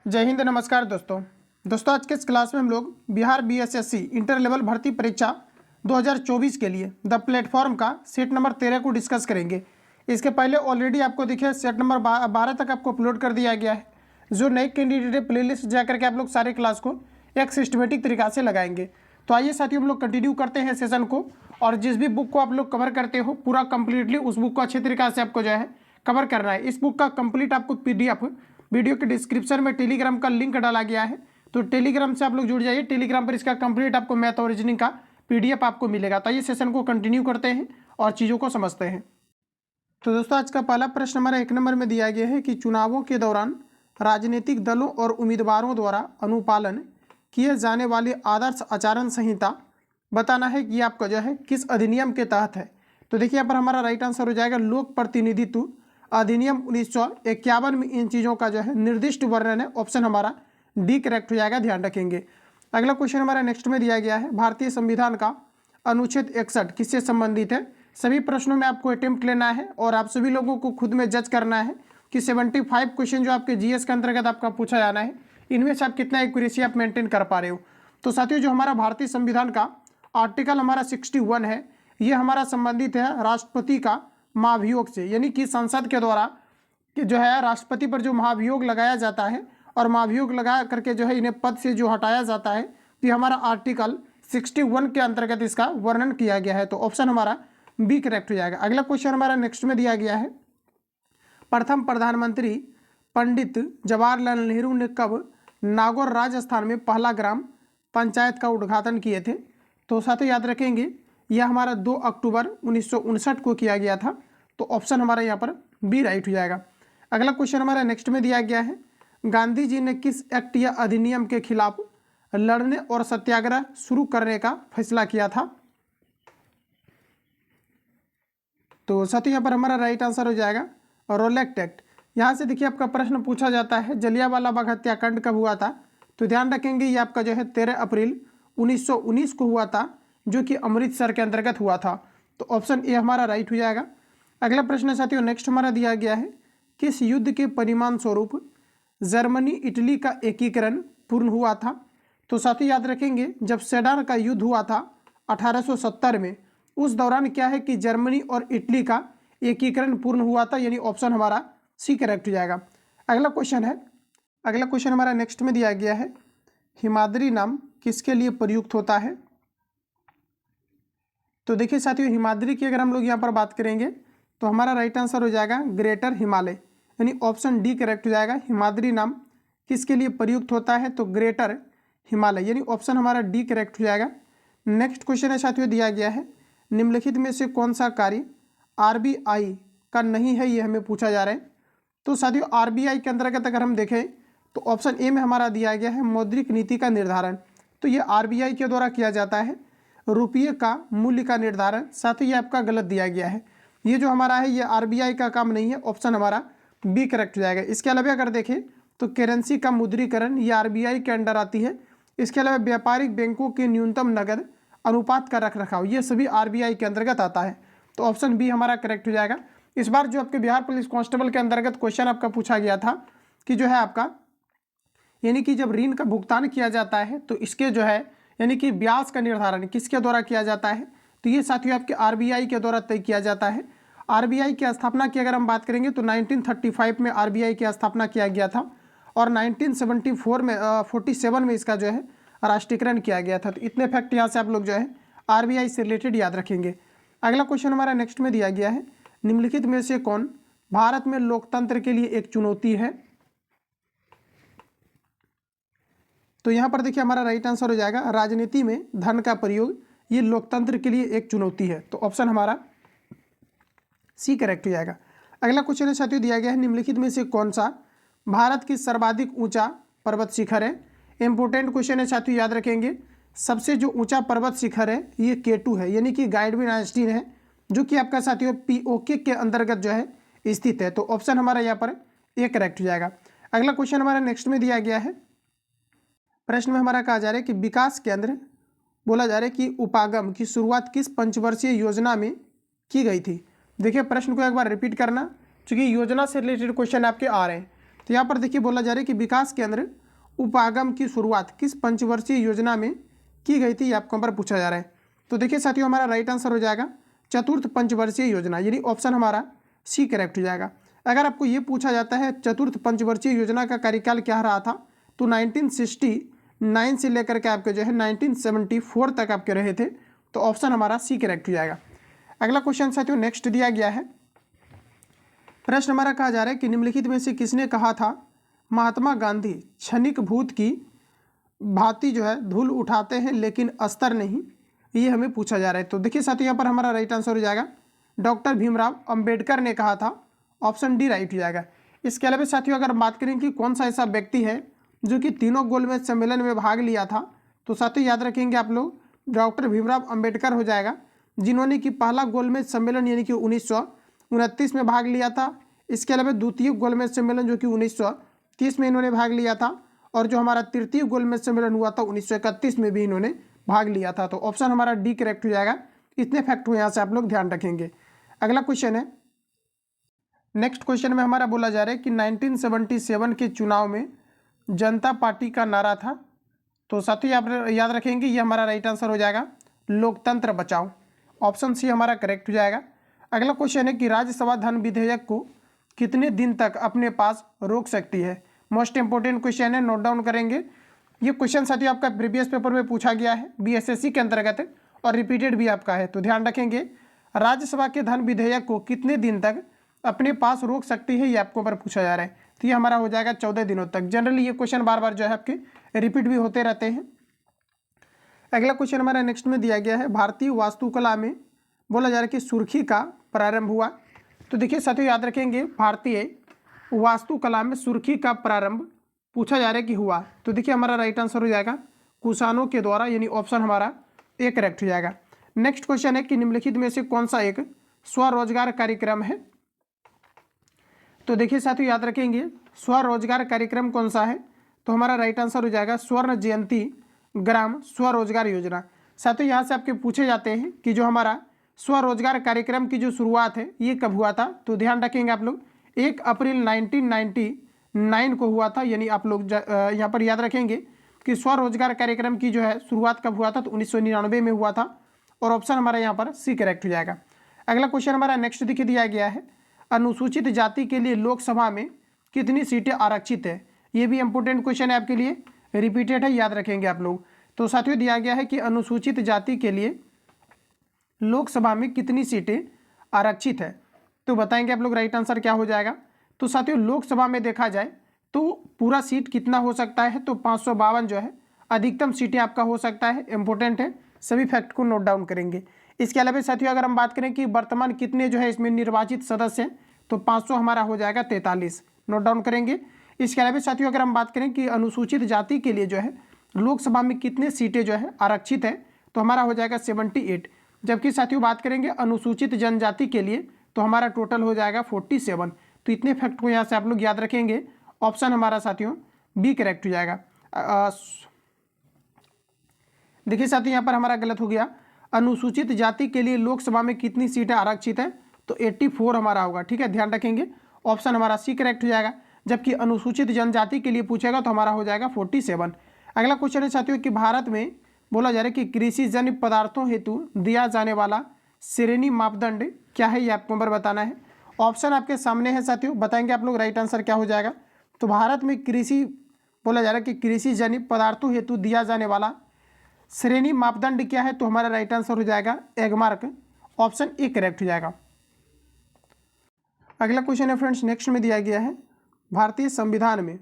जय हिंद, नमस्कार दोस्तों आज के इस क्लास में हम लोग बिहार बीएसएससी इंटर लेवल भर्ती परीक्षा 2024 के लिए द प्लेटफॉर्म का सेट नंबर 13 को डिस्कस करेंगे। इसके पहले ऑलरेडी आपको देखिए सेट नंबर 12 तक आपको अपलोड कर दिया गया है। जो नए कैंडिडेट है प्लेलिस्ट जाकर के आप लोग सारे क्लास को एक सिस्टमेटिक तरीका से लगाएंगे। तो आइए साथियों हम लोग कंटिन्यू करते हैं सेशन को, और जिस भी बुक को आप लोग कवर करते हो पूरा कंप्लीटली उस बुक को अच्छे तरीका से आपको जो है कवर करना है। इस बुक का कंप्लीट आपको PDF वीडियो के डिस्क्रिप्शन में टेलीग्राम का लिंक डाला गया है, तो टेलीग्राम से आप लोग जुड़ जाइए। टेलीग्राम पर इसका कंप्लीट आपको मैथ और रीजनिंग का PDF आपको मिलेगा। तो ये सेशन को कंटिन्यू करते हैं और चीज़ों को समझते हैं। तो दोस्तों आज का पहला प्रश्न हमारा 1 नंबर में दिया गया है कि चुनावों के दौरान राजनीतिक दलों और उम्मीदवारों द्वारा अनुपालन किए जाने वाली आदर्श आचरण संहिता बताना है कि आपका जो है किस अधिनियम के तहत है। तो देखिए यहाँ पर हमारा राइट आंसर हो जाएगा लोक प्रतिनिधित्व अधिनियम 1951 में इन चीज़ों का जो है निर्दिष्ट वर्णन है। ऑप्शन हमारा डी करेक्ट हो जाएगा, ध्यान रखेंगे। अगला क्वेश्चन हमारा नेक्स्ट में दिया गया है भारतीय संविधान का अनुच्छेद 61 किससे संबंधित है। सभी प्रश्नों में आपको अटेम्प्ट लेना है और आप सभी लोगों को खुद में जज करना है कि 75 क्वेश्चन जो आपके GS के अंतर्गत आपका पूछा जाना है इनमें से आप कितना एक्यूरेसी आप मेंटेन कर पा रहे हो। तो साथियों जो हमारा भारतीय संविधान का आर्टिकल हमारा 61 है, ये हमारा संबंधित है राष्ट्रपति का महाभियोग से, यानी कि संसद के द्वारा जो है राष्ट्रपति पर जो महाभियोग लगाया जाता है और महाभियोग लगा करके जो है इन्हें पद से जो हटाया जाता है, तो ये हमारा आर्टिकल 61 के अंतर्गत इसका वर्णन किया गया है। तो ऑप्शन हमारा बी करेक्ट हो जाएगा। अगला क्वेश्चन हमारा नेक्स्ट में दिया गया है प्रथम प्रधानमंत्री पंडित जवाहरलाल नेहरू ने कब नागौर राजस्थान में पहला ग्राम पंचायत का उद्घाटन किए थे। तो साथियों याद रखेंगे यह हमारा 2 अक्टूबर 1959 को किया गया था। तो ऑप्शन हमारा यहाँ पर बी राइट हो जाएगा। अगला क्वेश्चन हमारा नेक्स्ट में दिया गया है गांधी जी ने किस एक्ट या अधिनियम के खिलाफ लड़ने और सत्याग्रह शुरू करने का फैसला किया था। तो साथियों यहाँ पर हमारा राइट आंसर हो जाएगा रोलेक्ट एक्ट। यहाँ से देखिए आपका प्रश्न पूछा जाता है जलियांवाला बाग हत्याकांड कब हुआ था। तो ध्यान रखेंगे ये आपका जो है 13 अप्रैल 1919 को हुआ था, जो कि अमृतसर के अंतर्गत हुआ था। तो ऑप्शन ए हमारा राइट हो जाएगा। अगला प्रश्न साथियों नेक्स्ट हमारा दिया गया है किस युद्ध के परिणाम स्वरूप जर्मनी इटली का एकीकरण पूर्ण हुआ था। तो साथियों याद रखेंगे जब सेडान का युद्ध हुआ था 1870 में, उस दौरान क्या है कि जर्मनी और इटली का एकीकरण पूर्ण हुआ था, यानी ऑप्शन हमारा सी करेक्ट हो जाएगा। अगला क्वेश्चन हमारा नेक्स्ट में दिया गया है हिमाद्री नाम किसके लिए प्रयुक्त होता है। तो देखिए साथियों हिमाद्री की अगर हम लोग यहाँ पर बात करेंगे तो हमारा राइट आंसर हो जाएगा ग्रेटर हिमालय, यानी ऑप्शन डी करेक्ट हो जाएगा। हिमाद्री नाम किसके लिए प्रयुक्त होता है, तो ग्रेटर हिमालय, यानी ऑप्शन हमारा डी करेक्ट हो जाएगा। नेक्स्ट क्वेश्चन है साथियों दिया गया है निम्नलिखित में से कौन सा कार्य RBI का नहीं है, ये हमें पूछा जा रहा है। तो साथियों RBI के अंतर्गत अगर हम देखें तो ऑप्शन ए में हमारा दिया गया है मौद्रिक नीति का निर्धारण। तो ये RBI के द्वारा किया जाता है रुपये का मूल्य का निर्धारण। साथ ही ये आपका गलत दिया गया है, ये जो हमारा है ये RBI का काम नहीं है। ऑप्शन हमारा बी करेक्ट हो जाएगा। इसके अलावा अगर देखें तो करेंसी का मुद्रीकरण ये RBI के अंडर आती है। इसके अलावा व्यापारिक बैंकों के न्यूनतम नगद अनुपात का रख रखाव ये सभी RBI के अंतर्गत आता है। तो ऑप्शन बी हमारा करेक्ट हो जाएगा। इस बार जो आपके बिहार पुलिस कांस्टेबल के अंतर्गत क्वेश्चन आपका पूछा गया था कि जो है आपका यानी कि जब ऋण का भुगतान किया जाता है तो इसके जो है यानी कि ब्याज का निर्धारण किसके द्वारा किया जाता है। तो ये साथियों आपके RBI के द्वारा तय किया जाता है। RBI की स्थापना की अगर हम बात करेंगे तो 1935 में RBI की स्थापना किया गया था और 1974 में 47 में इसका जो है राष्ट्रीयकरण किया गया था। तो इतने फैक्ट यहाँ से आप लोग जो है RBI से रिलेटेड याद रखेंगे। अगला क्वेश्चन हमारा नेक्स्ट में दिया गया है निम्नलिखित में से कौन भारत में लोकतंत्र के लिए एक चुनौती है। तो यहाँ पर देखिए हमारा राइट आंसर हो जाएगा राजनीति में धन का प्रयोग ये लोकतंत्र के लिए एक चुनौती है। तो ऑप्शन हमारा सी करेक्ट हो जाएगा। अगला क्वेश्चन है साथियों दिया गया है निम्नलिखित में से कौन सा भारत की सर्वाधिक ऊंचा पर्वत शिखर है। इंपोर्टेंट क्वेश्चन है साथियों, याद रखेंगे सबसे जो ऊंचा पर्वत शिखर है ये K2 है, यानी कि गाइडविन आइंस्टीन है, जो कि आपका साथियों POK के अंतर्गत जो है स्थित है। तो ऑप्शन हमारा यहाँ पर ए करेक्ट हो जाएगा। अगला क्वेश्चन हमारा नेक्स्ट में दिया गया है प्रश्न में हमारा कहा जा रहा है कि विकास केंद्र बोला जा रहा है कि उपागम की शुरुआत किस पंचवर्षीय योजना में की गई थी। देखिए प्रश्न को एक बार रिपीट करना, क्योंकि योजना से रिलेटेड क्वेश्चन आपके आ रहे हैं। तो यहाँ पर देखिए बोला जा रहा है कि विकास केंद्र उपागम की शुरुआत किस पंचवर्षीय योजना में की गई थी, ये आपको पर पूछा जा रहा है। तो देखिए साथियों हमारा राइट आंसर हो जाएगा चतुर्थ पंचवर्षीय योजना, यानी ऑप्शन हमारा सी करेक्ट हो जाएगा। अगर आपको ये पूछा जाता है चतुर्थ पंचवर्षीय योजना का कार्यकाल क्या रहा था, तो 1969 से लेकर के आपके जो है 1974 तक आपके रहे थे, तो ऑप्शन हमारा सी करेक्ट हो जाएगा। अगला क्वेश्चन साथियों नेक्स्ट दिया गया है, प्रश्न हमारा कहा जा रहा है कि निम्नलिखित में से किसने कहा था महात्मा गांधी क्षणिक भूत की भांति जो है धूल उठाते हैं लेकिन अस्तर नहीं, ये हमें पूछा जा रहा है। तो देखिए साथियों यहाँ पर हमारा राइट आंसर हो जाएगा डॉक्टर भीमराव अंबेडकर ने कहा था, ऑप्शन डी राइट हो जाएगा। इसके अलावा साथियों अगर बात करें कि कौन सा ऐसा व्यक्ति है जो कि तीनों गोलमेज सम्मेलन में भाग लिया था, तो साथियों याद रखेंगे आप लोग डॉक्टर भीमराव अंबेडकर हो जाएगा, जिन्होंने कि पहला गोलमेज सम्मेलन यानी कि 1929 में भाग लिया था। इसके अलावा द्वितीय गोलमेज सम्मेलन जो कि 1930 में इन्होंने भाग लिया था, और जो हमारा तृतीय गोलमेज सम्मेलन हुआ था 1931 में भी इन्होंने भाग लिया था। तो ऑप्शन हमारा डी करेक्ट हो जाएगा। इतने फैक्ट हो यहाँ से आप लोग ध्यान रखेंगे। अगला क्वेश्चन है, नेक्स्ट क्वेश्चन में हमारा बोला जा रहा है कि 1977 के चुनाव में जनता पार्टी का नारा था, तो साथियों आप याद रखेंगे ये हमारा राइट आंसर हो जाएगा लोकतंत्र बचाओ, ऑप्शन सी हमारा करेक्ट हो जाएगा। अगला क्वेश्चन है कि राज्यसभा धन विधेयक को कितने दिन तक अपने पास रोक सकती है, मोस्ट इंपोर्टेंट क्वेश्चन है, नोट डाउन करेंगे। ये क्वेश्चन साथियों आपका प्रीवियस पेपर में पूछा गया है बीएसएससी के अंतर्गत और रिपीटेड भी आपका है, तो ध्यान रखेंगे राज्यसभा के धन विधेयक को कितने दिन तक अपने पास रोक सकती है, ये आपको पर पूछा जा रहा है। तो ये हमारा हो जाएगा 14 दिनों तक। जनरली ये क्वेश्चन बार बार जो है आपके रिपीट भी होते रहते हैं। अगला क्वेश्चन हमारा नेक्स्ट में दिया गया है, भारतीय वास्तुकला में बोला जा रहा है कि सुर्खी का प्रारंभ हुआ। तो देखिए साथियों याद रखेंगे भारतीय वास्तुकला में सुर्खी का प्रारंभ पूछा जा रहा है कि हुआ, तो देखिए हमारा राइट आंसर हो जाएगा कुषाणों के द्वारा, यानी ऑप्शन हमारा ए करेक्ट हो जाएगा। नेक्स्ट क्वेश्चन है कि निम्नलिखित में से कौन सा एक स्वरोजगार कार्यक्रम है, तो देखिए साथियों याद रखेंगे स्वरोजगार कार्यक्रम कौन सा है, तो हमारा राइट आंसर हो जाएगा स्वर्ण जयंती ग्राम स्वरोजगार योजना। साथियों यहाँ से आपके पूछे जाते हैं कि जो हमारा स्वरोजगार कार्यक्रम की जो शुरुआत है ये कब हुआ था, तो ध्यान रखेंगे आप लोग 1 अप्रैल 1999 को हुआ था, यानी आप लोग यहाँ पर याद रखेंगे कि स्वरोजगार कार्यक्रम की जो है शुरुआत कब हुआ था, तो 1999 में हुआ था, और ऑप्शन हमारा यहाँ पर सी करेक्ट हो जाएगा। अगला क्वेश्चन हमारा नेक्स्ट देखिए दिया गया है, अनुसूचित जाति के लिए लोकसभा में कितनी सीटें आरक्षित है, ये भी इंपॉर्टेंट क्वेश्चन है आपके लिए, रिपीटेड है, याद रखेंगे आप लोग। तो साथियों दिया गया है कि अनुसूचित जाति के लिए लोकसभा में कितनी सीटें आरक्षित है, तो बताएंगे आप लोग राइट आंसर क्या हो जाएगा। तो साथियों लोकसभा में देखा जाए तो पूरा सीट कितना हो सकता है, तो 552 जो है अधिकतम सीटें आपका हो सकता है, इंपॉर्टेंट है, सभी फैक्ट को नोट डाउन करेंगे। इसके अलावा साथियों अगर हम बात करें कि वर्तमान कितने जो है इसमें निर्वाचित सदस्य हैं, तो 500 हमारा हो जाएगा 43, नोट डाउन करेंगे। इसके अलावा साथियों अगर हम बात करें कि अनुसूचित जाति के लिए जो है लोकसभा में कितने सीटें जो है आरक्षित है, तो हमारा हो जाएगा 78। जबकि साथियों बात करेंगे अनुसूचित जनजाति के लिए तो हमारा टोटल हो जाएगा 47। तो इतने फैक्ट को यहाँ से आप लोग याद रखेंगे, ऑप्शन हमारा साथियों बी करेक्ट हो जाएगा। देखिए साथियों यहाँ पर हमारा गलत हो गया, अनुसूचित जाति के लिए लोकसभा में कितनी सीटें आरक्षित है, तो 84 हमारा होगा, ठीक है, ध्यान रखेंगे, ऑप्शन हमारा सी करेक्ट हो जाएगा। जबकि अनुसूचित जनजाति के लिए पूछेगा तो हमारा हो जाएगा 47। अगला क्वेश्चन है साथियों कि भारत में बोला जा रहा है कि कृषि जन्य पदार्थों हेतु दिया जाने वाला श्रेणी मापदंड क्या है, ये आपको नंबर बताना है। ऑप्शन आपके सामने है साथियों, बताएंगे आप लोग राइट आंसर क्या हो जाएगा। तो भारत में कृषि बोला जा रहा है कि कृषि जन्य पदार्थों हेतु दिया जाने वाला श्रेणी मापदंड क्या है, तो हमारा राइट आंसर हो जाएगा एगमार्क, ऑप्शन ए करेक्ट हो जाएगा। अगला क्वेश्चन है फ्रेंड्स नेक्स्ट में दिया गया है, भारतीय संविधान में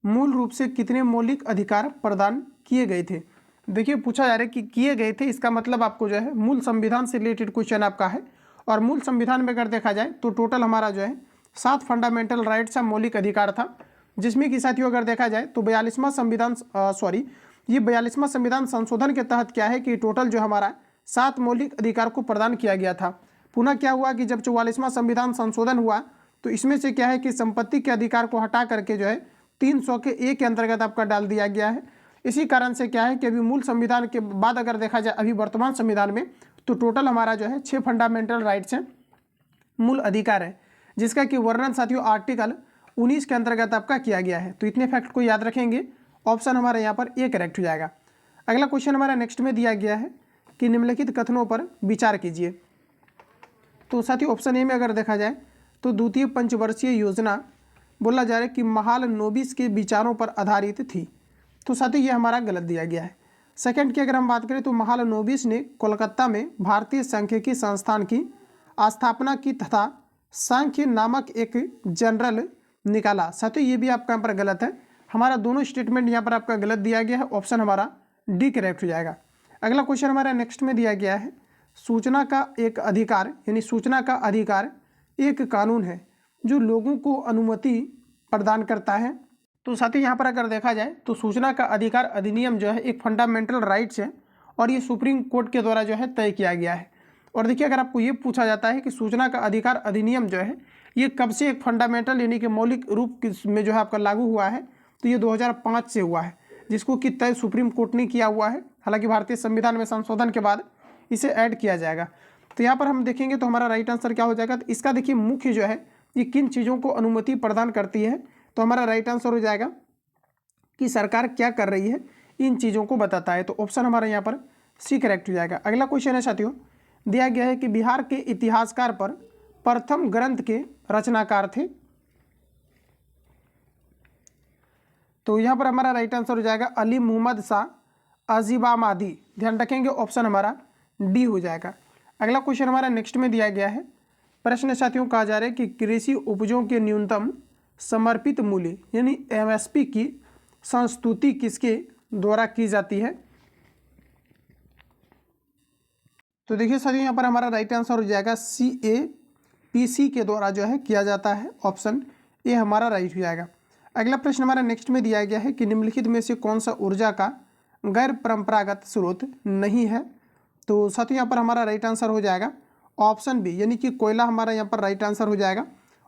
मूल रूप से कितने मौलिक अधिकार प्रदान किए गए थे। देखिए पूछा जा रहा है कि किए गए थे, इसका मतलब आपको जो है मूल संविधान से रिलेटेड क्वेश्चन आपका है। और मूल संविधान में अगर देखा जाए तो टोटल हमारा जो है 7 फंडामेंटल राइट्स या मौलिक अधिकार था, जिसमें कि साथियों अगर देखा जाए तो 42वां संविधान संशोधन के तहत क्या है कि टोटल जो हमारा 7 मौलिक अधिकार को प्रदान किया गया था। पुनः क्या हुआ कि जब 44वां संविधान संशोधन हुआ तो इसमें से क्या है कि संपत्ति के अधिकार को हटा करके जो है 300 के ए के अंतर्गत आपका डाल दिया गया है। इसी कारण से क्या है कि अभी मूल संविधान के बाद अगर देखा जाए अभी वर्तमान संविधान में तो टोटल हमारा जो है 6 फंडामेंटल राइट्स हैं, मूल अधिकार है, जिसका कि वर्णन साथियों आर्टिकल 19 के अंतर्गत आपका किया गया है। तो इतने फैक्ट को याद रखेंगे, ऑप्शन हमारा यहाँ पर ए करेक्ट हो जाएगा। अगला क्वेश्चन हमारा नेक्स्ट में दिया गया है कि निम्नलिखित कथनों पर विचार कीजिए। तो साथियों ऑप्शन ए में अगर देखा जाए तो द्वितीय पंचवर्षीय योजना बोला जा रहा है कि महालनोबिस के विचारों पर आधारित थी। तो साथियों ये हमारा गलत दिया गया है। सेकंड की अगर हम बात करें तो महालनोबिस ने कोलकाता में भारतीय सांख्यिकी संस्थान की स्थापना की तथा सांख्य नामक एक जनरल निकाला। साथियों ये भी आपका यहाँ पर गलत है। हमारा दोनों स्टेटमेंट यहाँ पर आपका गलत दिया गया है। ऑप्शन हमारा डी करेक्ट हो जाएगा। अगला क्वेश्चन हमारा नेक्स्ट में दिया गया है सूचना का एक अधिकार यानी सूचना का अधिकार एक कानून है जो लोगों को अनुमति प्रदान करता है। तो साथियों यहाँ पर अगर देखा जाए तो सूचना का अधिकार अधिनियम जो है एक फंडामेंटल राइट्स है और ये सुप्रीम कोर्ट के द्वारा जो है तय किया गया है। और देखिए अगर आपको ये पूछा जाता है कि सूचना का अधिकार अधिनियम जो है ये कब से एक फंडामेंटल यानी कि मौलिक रूप में जो है आपका लागू हुआ है, तो ये 2005 से हुआ है, जिसको कि तय सुप्रीम कोर्ट ने किया हुआ है। हालांकि भारतीय संविधान में संशोधन के बाद इसे ऐड किया जाएगा। तो यहाँ पर हम देखेंगे तो हमारा राइट आंसर क्या हो जाएगा। तो इसका देखिए मुख्य जो है ये किन चीज़ों को अनुमति प्रदान करती है, तो हमारा राइट आंसर हो जाएगा कि सरकार क्या कर रही है इन चीज़ों को बताता है। तो ऑप्शन हमारा यहाँ पर सी करेक्ट हो जाएगा। अगला क्वेश्चन है साथियों, दिया गया है कि बिहार के इतिहासकार पर प्रथम ग्रंथ के रचनाकार थे। तो यहाँ पर हमारा राइट आंसर हो जाएगा अली मुहम्मद शाह अजीबामादी। ध्यान रखेंगे ऑप्शन हमारा डी हो जाएगा। अगला क्वेश्चन हमारा नेक्स्ट में दिया गया है, प्रश्न साथियों कहा जा रहा है कि कृषि उपजों के न्यूनतम समर्पित मूल्य यानी एमएसपी की संस्तुति किसके द्वारा की जाती है। तो देखिए साथियों यहाँ पर हमारा राइट आंसर हो जाएगा CAPC के द्वारा जो है किया जाता है। ऑप्शन ए हमारा राइट हो जाएगा। अगला प्रश्न हमारा नेक्स्ट में दिया गया है कि निम्नलिखित में से कौन सा ऊर्जा का गैर परंपरागत स्रोत नहीं है। तो साथियों यहाँ पर हमारा राइट आंसर हो जाएगा ऑप्शन बी यानी कि कोयला हमारा यहाँ पर राइट आंसर हो जाएगा।